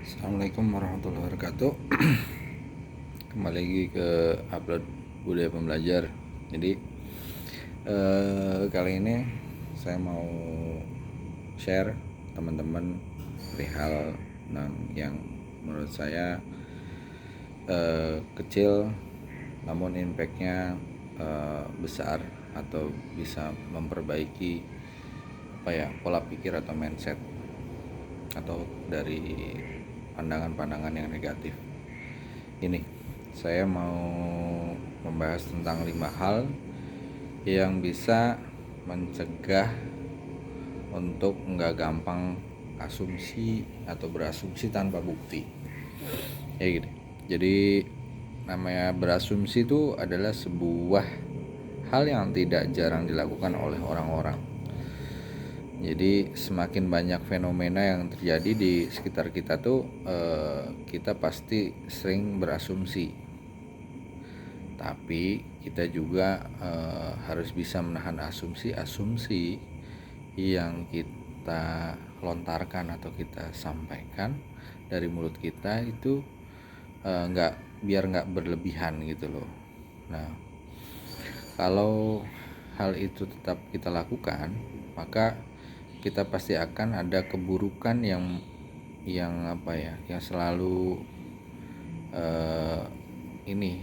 Assalamualaikum warahmatullahi wabarakatuh. Kembali lagi ke upload budaya pembelajar. Jadi kali ini saya mau share teman-teman perihal yang menurut saya kecil namun impactnya besar atau bisa memperbaiki pola pikir atau mindset atau dari pandangan-pandangan yang negatif. Ini saya mau membahas tentang 5 hal yang bisa mencegah untuk nggak gampang asumsi atau berasumsi tanpa bukti. Ya gitu. Jadi namanya berasumsi itu adalah sebuah hal yang tidak jarang dilakukan oleh orang-orang. Jadi semakin banyak fenomena yang terjadi di sekitar kita tuh kita pasti sering berasumsi. Tapi kita juga harus bisa menahan asumsi-asumsi yang kita lontarkan atau kita sampaikan dari mulut kita itu biar nggak berlebihan gitu loh. Nah, kalau hal itu tetap kita lakukan, maka kita pasti akan ada keburukan yang selalu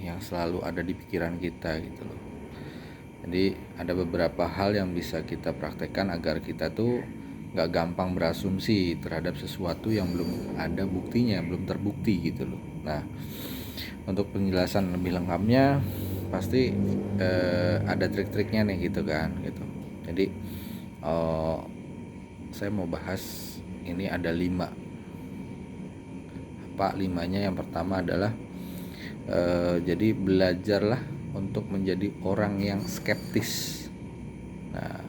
yang selalu ada di pikiran kita gitu loh. Jadi ada beberapa hal yang bisa kita praktekkan agar kita tuh nggak gampang berasumsi terhadap sesuatu yang belum ada buktinya, belum terbukti gitu loh. Nah, untuk penjelasan lebih lengkapnya pasti ada trik-triknya nih gitu kan gitu. Jadi saya mau bahas ini ada 5. Apa 5-nya? Yang pertama adalah jadi belajarlah untuk menjadi orang yang skeptis. Nah,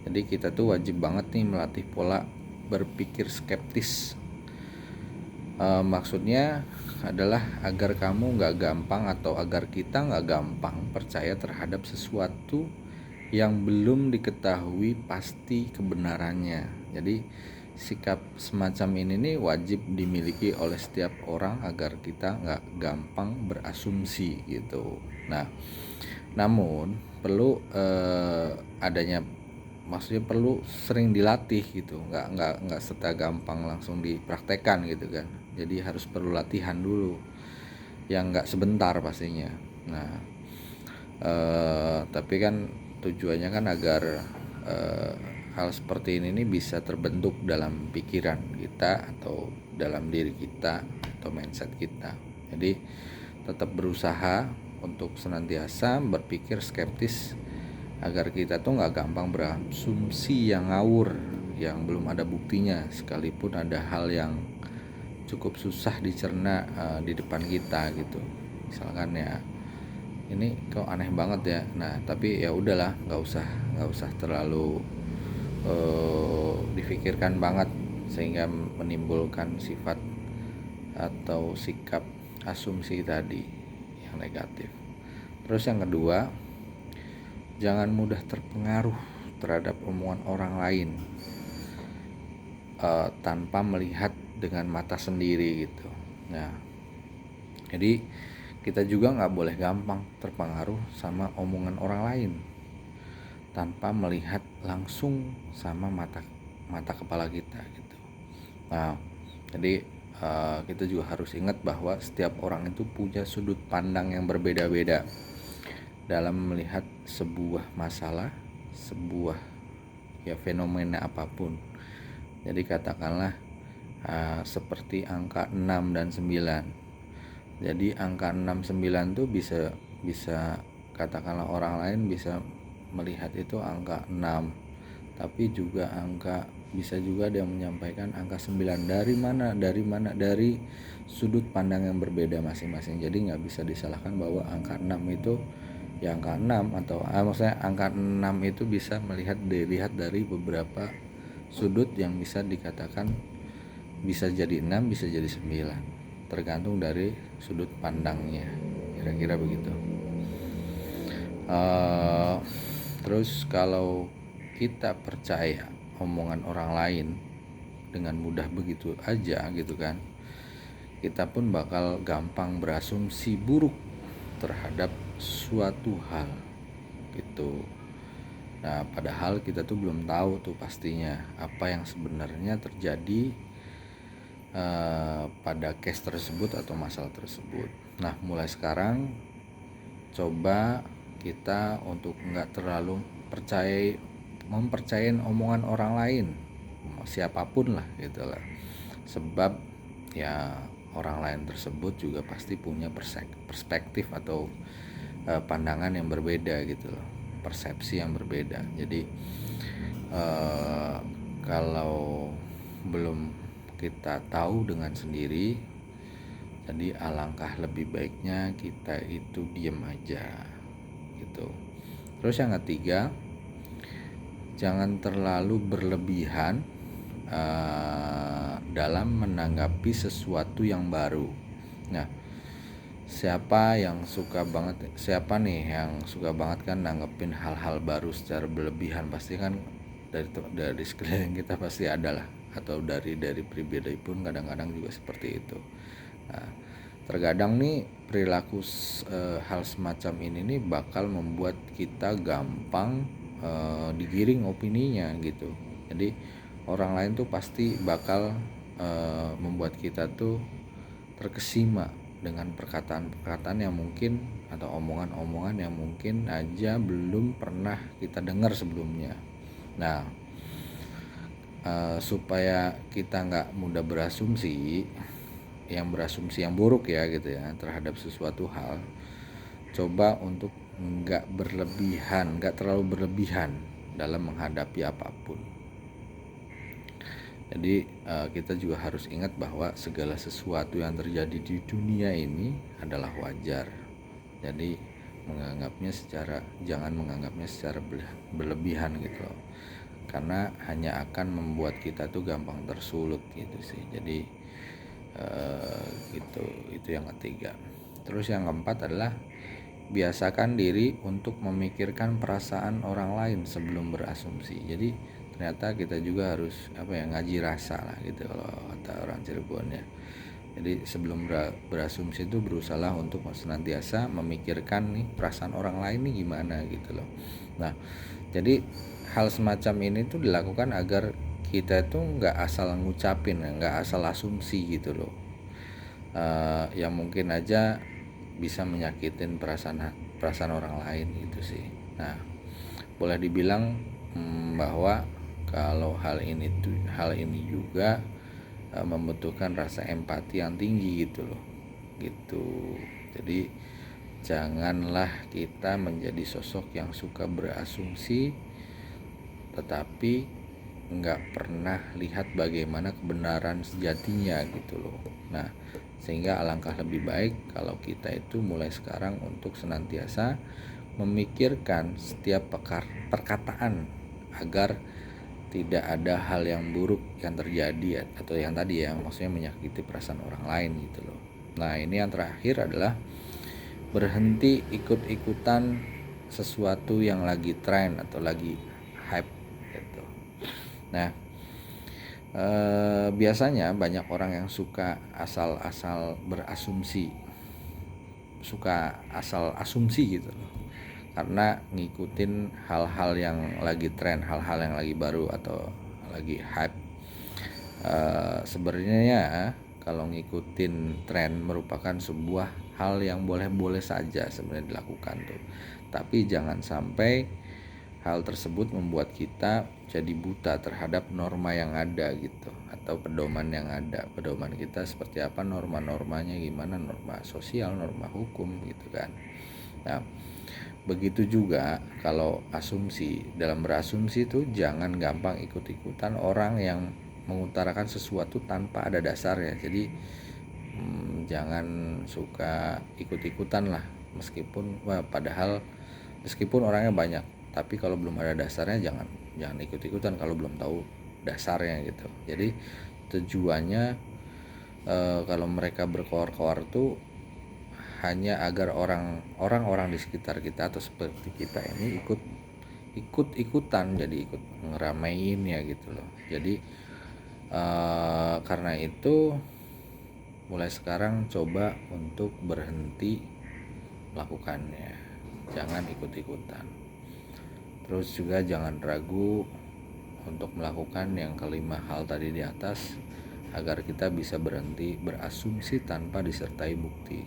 jadi kita tuh wajib banget nih melatih pola berpikir skeptis. Maksudnya adalah agar kamu nggak gampang atau agar kita nggak gampang percaya terhadap sesuatu yang belum diketahui pasti kebenarannya. Jadi sikap semacam ini nih wajib dimiliki oleh setiap orang agar kita nggak gampang berasumsi gitu. Nah, namun perlu maksudnya perlu sering dilatih gitu, nggak serta gampang langsung dipraktekkan gitu kan. Jadi harus perlu latihan dulu yang nggak sebentar pastinya. Nah, tapi kan tujuannya kan agar hal seperti ini bisa terbentuk dalam pikiran kita atau dalam diri kita atau mindset kita. Jadi tetap berusaha untuk senantiasa berpikir skeptis agar kita tuh nggak gampang berasumsi yang ngawur, yang belum ada buktinya, sekalipun ada hal yang cukup susah dicerna di depan kita gitu. Misalkan ya, ini kok aneh banget ya. Nah, tapi ya udahlah, nggak usah terlalu difikirkan banget sehingga menimbulkan sifat atau sikap asumsi tadi yang negatif. Terus yang kedua, jangan mudah terpengaruh terhadap omongan orang lain tanpa melihat dengan mata sendiri gitu. Nah, jadi kita juga nggak boleh gampang terpengaruh sama omongan orang lain tanpa melihat langsung sama mata kepala kita gitu. Nah, jadi kita juga harus ingat bahwa setiap orang itu punya sudut pandang yang berbeda-beda dalam melihat sebuah masalah, sebuah fenomena apapun. Jadi katakanlah seperti angka 6 dan 9. Jadi angka 6 9 tuh bisa katakanlah orang lain bisa melihat itu angka 6, tapi juga bisa juga dia menyampaikan angka 9. Dari mana? Dari sudut pandang yang berbeda masing-masing. Jadi nggak bisa disalahkan bahwa angka 6 itu ya angka 6 atau maksudnya angka 6 itu bisa dilihat dari beberapa sudut yang bisa dikatakan bisa jadi 6, bisa jadi 9, tergantung dari sudut pandangnya, kira-kira begitu. Terus kalau kita percaya omongan orang lain dengan mudah begitu aja gitu kan, kita pun bakal gampang berasumsi buruk terhadap suatu hal gitu. Nah, padahal kita tuh belum tahu tuh pastinya apa yang sebenarnya terjadi pada case tersebut atau masalah tersebut. Nah, mulai sekarang coba kita untuk nggak terlalu mempercayain omongan orang lain, siapapun lah gitu lah. Sebab ya orang lain tersebut juga pasti punya perspektif atau pandangan yang berbeda gitu loh, persepsi yang berbeda. Jadi kalau belum kita tahu dengan sendiri, jadi alangkah lebih baiknya kita itu diem aja gitu. Terus yang ketiga, jangan terlalu berlebihan dalam menanggapi sesuatu yang baru. Nah, siapa nih yang suka banget kan nanggepin hal-hal baru secara berlebihan? Pasti kan dari sekeliling kita pasti ada lah, atau dari pribadi pun kadang-kadang juga seperti itu. Nah, terkadang nih perilaku hal semacam ini nih bakal membuat kita gampang digiring opininya gitu. Jadi orang lain tuh pasti bakal membuat kita tuh terkesima dengan perkataan-perkataan yang mungkin atau omongan-omongan yang mungkin aja belum pernah kita dengar sebelumnya. Nah, supaya kita nggak mudah berasumsi yang buruk ya gitu ya terhadap sesuatu hal, coba untuk nggak terlalu berlebihan dalam menghadapi apapun. Jadi kita juga harus ingat bahwa segala sesuatu yang terjadi di dunia ini adalah wajar. Jadi jangan menganggapnya secara berlebihan gitu loh. Karena hanya akan membuat kita tuh gampang tersulut gitu sih. Jadi itu yang ketiga. Terus yang keempat adalah biasakan diri untuk memikirkan perasaan orang lain sebelum berasumsi. Jadi ternyata kita juga harus ngaji rasa lah gitu kalau kata orang Cirebon ya. Jadi sebelum berasumsi itu berusaha untuk senantiasa memikirkan nih perasaan orang lain nih gimana gitu loh. Nah, jadi hal semacam ini tuh dilakukan agar kita tuh nggak asal ngucapin, nggak asal asumsi gitu loh. Yang mungkin aja bisa menyakitin perasaan orang lain gitu sih. Nah, boleh dibilang bahwa kalau hal ini juga membutuhkan rasa empati yang tinggi gitu loh. Gitu. Jadi janganlah kita menjadi sosok yang suka berasumsi tetapi nggak pernah lihat bagaimana kebenaran sejatinya gitu loh. Nah, sehingga alangkah lebih baik kalau kita itu mulai sekarang untuk senantiasa memikirkan setiap perkataan agar tidak ada hal yang buruk yang terjadi atau yang tadi ya maksudnya menyakiti perasaan orang lain gitu loh. Nah, ini yang terakhir adalah berhenti ikut-ikutan sesuatu yang lagi tren atau lagi hype gitu. Nah, biasanya banyak orang yang suka asal-asal berasumsi, suka asal asumsi gitu loh, karena ngikutin hal-hal yang lagi tren, hal-hal yang lagi baru atau lagi hype. Sebenarnya kalau ngikutin tren merupakan sebuah hal yang boleh-boleh saja sebenarnya dilakukan tuh, tapi jangan sampai hal tersebut membuat kita jadi buta terhadap norma yang ada gitu, atau pedoman yang ada. Pedoman kita seperti apa, norma-normanya gimana, norma sosial, norma hukum gitu kan. Nah, begitu juga kalau dalam berasumsi itu jangan gampang ikut-ikutan orang yang mengutarakan sesuatu tanpa ada dasarnya. Jadi jangan suka ikut-ikutan lah meskipun orangnya banyak, tapi kalau belum ada dasarnya jangan ikut-ikutan kalau belum tahu dasarnya gitu. Jadi tujuannya kalau mereka berkoar-koar tuh hanya agar orang-orang di sekitar kita atau seperti kita ini ikut-ikutan, jadi ikut ngeramein ya gitu loh. Jadi Karena itu mulai sekarang coba untuk berhenti melakukannya, jangan ikut-ikutan. Terus juga jangan ragu untuk melakukan yang kelima hal tadi di atas, agar kita bisa berhenti berasumsi tanpa disertai bukti.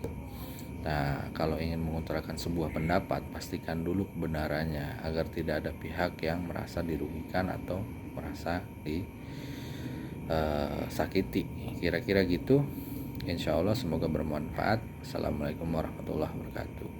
Nah, kalau ingin mengutarakan sebuah pendapat, pastikan dulu kebenarannya agar tidak ada pihak yang merasa dirugikan atau merasa disakiti. Kira-kira gitu. Insya Allah semoga bermanfaat. Assalamualaikum warahmatullahi wabarakatuh.